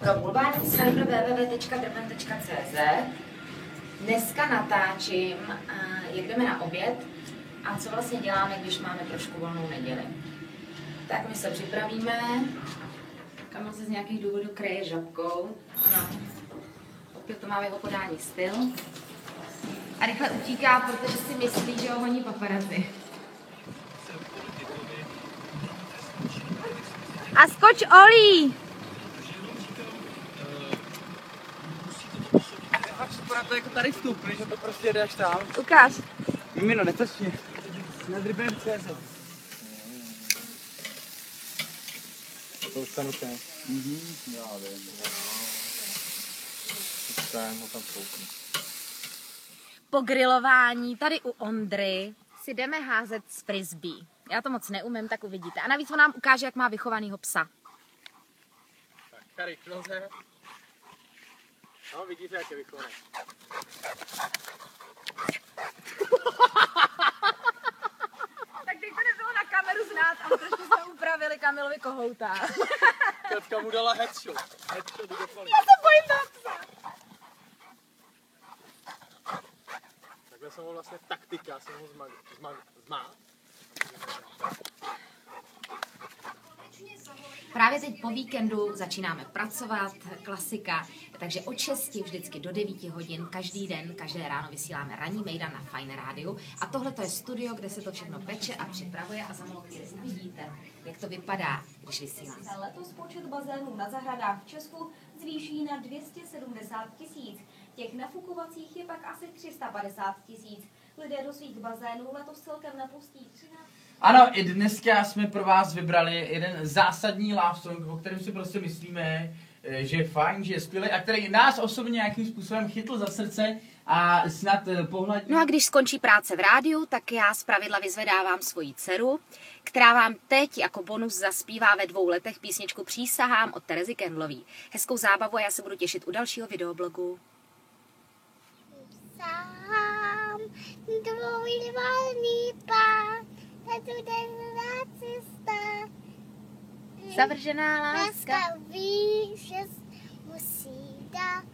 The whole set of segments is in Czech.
pro bulvární server www.drben.cz. Dneska natáčím, jak jdeme na oběd a co vlastně děláme, když máme trošku volnou neděli. Tak my se připravíme. Kamil se z nějakých důvodů kryje žabkou. Ano. Opět to má v jeho podání styl. A rychle utíká, protože si myslí, že ho honí paparazzi. A skoč, Olí! Vypadá to jako tady vstup, že to prostě jde až tam. Ukáž. Mimino, netočně. Na drben.cz. To už tam nutné. Já vím. Jsem ho tam kouknu. Po grilování tady u Ondry si jdeme házet z frisbee. Já to moc neumím, tak uvidíte. A navíc on nám ukáže, jak má vychovanýho psa. Tak, rychle. No, vidíte, jak je vychovaný. Tak teď to nebylo na kameru znát, ale trošku jsme upravili Kamilovi kohouta. Teďka mu dala headshot. Headshot do paly. Já se bojím toho psa. Takhle jsem ho vlastně taktika, jsem ho zmá. Právě teď po víkendu začínáme pracovat, klasika, takže od 6 vždycky do 9 hodin, každý den, každé ráno vysíláme ranní mejdan na Fajn rádiu a tohle to je studio, kde se to všechno peče a připravuje a za malou chvíli uvidíte, jak to vypadá, když vysíláme. Letos počet bazénů na zahradách v Česku zvýší na 270 000. Těch nafukovacích je pak asi 350 000. Lidé do svých bazénů letos celkem napustí 13. Ano, i dneska jsme pro vás vybrali jeden zásadní love song, o kterém si prostě myslíme, že je fajn, že je skvělý a který nás osobně nějakým způsobem chytl za srdce a snad pohladí. No a když skončí práce v rádiu, tak já zpravidla vyzvedávám svoji dceru, která vám teď jako bonus zaspívá ve 2 letech písničku Přísahám od Terezy Kendlový. Hezkou zábavu a já se budu těšit u dalšího videoblogu. Sám tvůj volný pán, a tu denná cesta. Zavržená láska. Víš, že musí dát.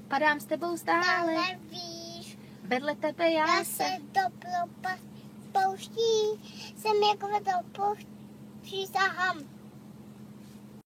Padám s tebou stále, Ale víš, vedle tebe já já se. se do propast pouští, jsem jako vedou pouští, přísahám.